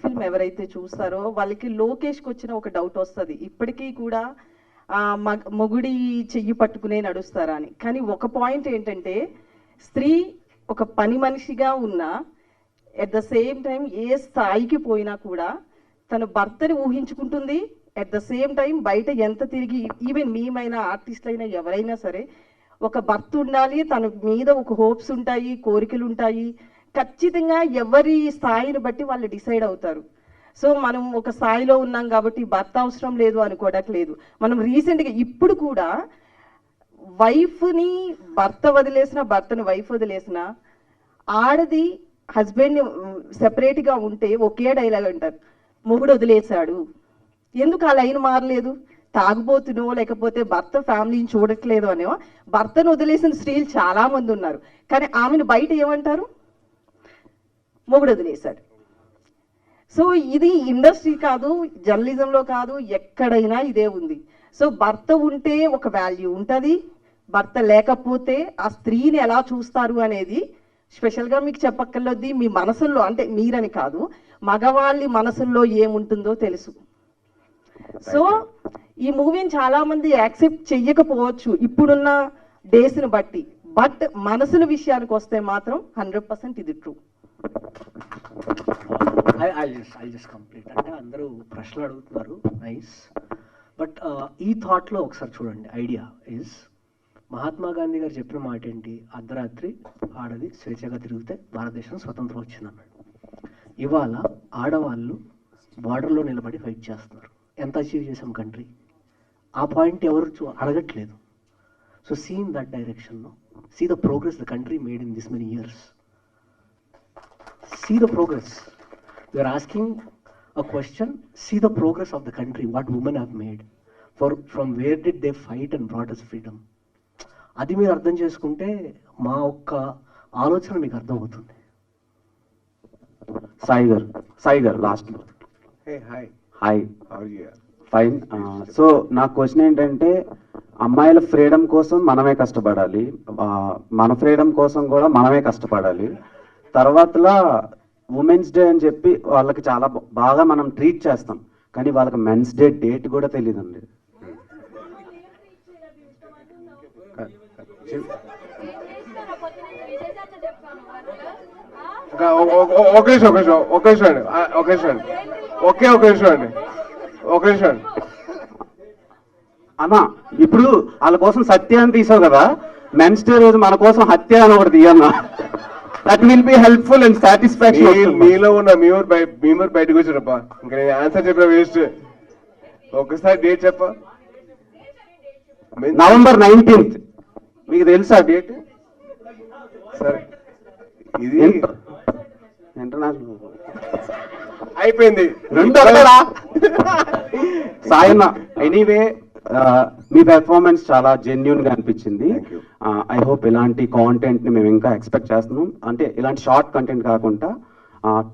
Film ఎవరైతే చూస్తారో వాళ్ళకి లోకేష్కి వచ్చిన ఒక డౌట్ వస్తుంది ఇప్పటికీ కూడా మొగుడి చెయ్యి పట్టుకునే నడుస్తారా అని. కానీ ఒక పాయింట్ ఏంటంటే స్త్రీ ఒక పని మనిషిగా ఉన్న ఎట్ ద సేమ్ టైం ఏ స్థాయికి పోయినా కూడా తన భర్తని ఊహించుకుంటుంది. ఎట్ ద సేమ్ టైం బయట ఎంత తిరిగి ఈవెన్ మేమైనా ఆర్టిస్టులైనా ఎవరైనా సరే ఒక భర్త ఉండాలి, తన మీద ఒక హోప్స్ ఉంటాయి, కోరికలు ఉంటాయి. ఖచ్చితంగా ఎవరి స్థాయిని బట్టి వాళ్ళు డిసైడ్ అవుతారు. సో మనం ఒక స్థాయిలో ఉన్నాం కాబట్టి భర్త అవసరం లేదు అనుకోవడానికి లేదు. మనం రీసెంట్గా ఇప్పుడు కూడా వైఫ్ని భర్త వదిలేసిన, భర్తని వైఫ్ వదిలేసిన, ఆడది హస్బెండ్ని సెపరేట్గా ఉంటే ఒకే డైలాగ్ అంటారు, మొగుడు వదిలేశాడు. ఎందుకు ఆ లైన్ మారలేదు? తాగుబోతునో లేకపోతే భర్త ఫ్యామిలీని చూడట్లేదు అనేవో. భర్తను వదిలేసిన స్త్రీలు చాలామంది ఉన్నారు, కానీ ఆమెను బయట ఏమంటారు? మొగుడు వదిలేశాడు. సో ఇది ఇండస్ట్రీ కాదు, జర్నలిజంలో కాదు, ఎక్కడైనా ఇదే ఉంది. సో భర్త ఉంటే ఒక వాల్యూ ఉంటుంది, భర్త లేకపోతే ఆ స్త్రీని ఎలా చూస్తారు అనేది స్పెషల్గా మీకు చెప్పక్కర్లేదు. మీ మనసుల్లో, అంటే మీరని కాదు, మగవాళ్ళ మనసుల్లో ఏముంటుందో తెలుసు. సో ఈ మూవీని చాలామంది యాక్సెప్ట్ చెయ్యకపోవచ్చు ఇప్పుడున్న డేస్ని బట్టి, బట్ మనసుల విషయానికి వస్తే మాత్రం 100% ఇది ట్రూ. I just complete. అంటే అందరూ ప్రశ్నలు అడుగుతున్నారు, నైస్. బట్ ఈ థాట్లో ఒకసారి చూడండి. ఐడియా ఈజ్ మహాత్మా గాంధీ గారు చెప్పిన మాట ఏంటి? అర్ధరాత్రి ఆడది స్వేచ్ఛగా తిరిగితే భారతదేశం స్వతంత్రం వచ్చిందన్నాడు. ఇవాళ ఆడవాళ్ళు బార్డర్లో నిలబడి ఫైట్ చేస్తున్నారు. ఎంత అచీవ్ చేసాం కంట్రీ? ఆ పాయింట్ ఎవరు అడగట్లేదు. సో సీ ఇన్ దట్ డైరెక్షన్లో, see the progress the country made in this many years. See the progress. We are asking a question. See the progress of the country. What women have made. From where did they fight and brought us freedom? అది మీరు అర్థం చేసుకుంటే మా ఒక్క ఆలోచన మీకు అర్థం అవుతుంది. సాయి గారు లాస్ట్. Hi, fine. సో నా క్వశ్చన్ ఏంటంటే, అమ్మాయిల ఫ్రీడమ్ కోసం మనమే కష్టపడాలి, మన ఫ్రీడమ్ కోసం కూడా మనమే కష్టపడాలి. తర్వాతలా ఉమెన్స్ డే అని చెప్పి వాళ్ళకి చాలా బాగా మనం ట్రీట్ చేస్తాం, కానీ వాళ్ళకి మెన్స్ డే డేట్ కూడా తెలియదండి. అన్నా ఇప్పుడు వాళ్ళ కోసం సత్య అని తీసావు కదా, మెన్స్ డే రోజు మన కోసం హత్య అని ఒకటి తీయన్నా. That will be helpful and satisfaction. మీలో ఉన్న మీమర్ బయటకు వచ్చారప్పా. ఇంకా నేను ఆన్సర్ చెప్పిన వేస్ట్. ఒకసారి డేట్ చెప్ప. November 19th. మీకు తెలుసా డేట్? సరే, ఇది ఇంటర్నేషనల్ అయిపోయింది. సాయన్న, ఎనీవే మీ పెర్ఫార్మెన్స్ చాలా జెన్యూన్ గా అనిపించింది. ఐ హోప్ ఇలాంటి కాంటెంట్ ని మేము ఇంకా ఎక్స్పెక్ట్ చేస్తున్నాం. అంటే ఇలాంటి షార్ట్ కంటెంట్ కాకుండా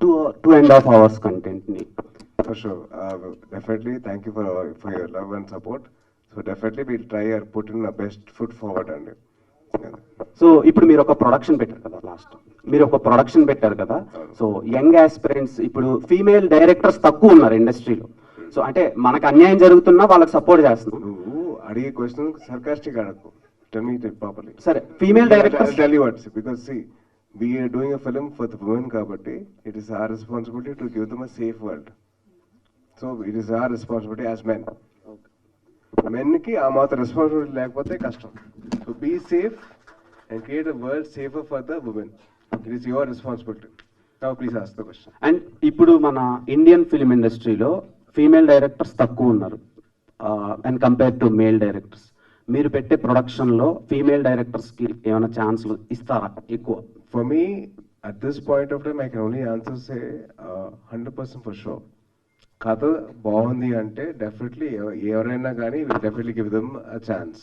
2.5 hours కంటెంట్ ని. For sure, definitely. Thank you for your love and support. So definitely we'll try and put in our best foot forward and. So ఇప్పుడు మీరు ఒక ప్రొడక్షన్ పెట్టారు కదా, సో యంగ్ ఆస్పిరెంట్స్, ఇప్పుడు female directors తక్కువ ఉన్నారు ఇండస్ట్రీలో. సో అంటే మనకు అన్యాయం జరుగుతున్నా వాళ్ళకి సపోర్ట్ చేస్తున్నాం. నువ్వు అడిగే క్వశ్చన్ సర్కాస్టిక్ అడగకు. Tell me it properly. సరే, female directors. I'll tell you what, because see, we are doing a film for the women kabatti. It is our responsibility to give them a safe world. So it is our responsibility as men. Men ki aa maatra responsibility lekapothe kashtam. So be safe and create a world safer for the women. It is your responsibility. Now please ask the question. And ఇప్పుడు మన Indian film ఇండస్ట్రీలో female directors తక్కువ ఉన్నారు and compare to male directors. మీరు పెట్టే ప్రొడక్షన్లో female డైరెక్టర్స్కి ఏమైనా ఛాన్స్లు ఇస్తారా ఎక్కువ? For me, at this point of time, I can only answer say 100% for sure. కథ బాగుంది అంటే డెఫినెట్లీ ఎవరైనా కానీ will definitely give them a chance.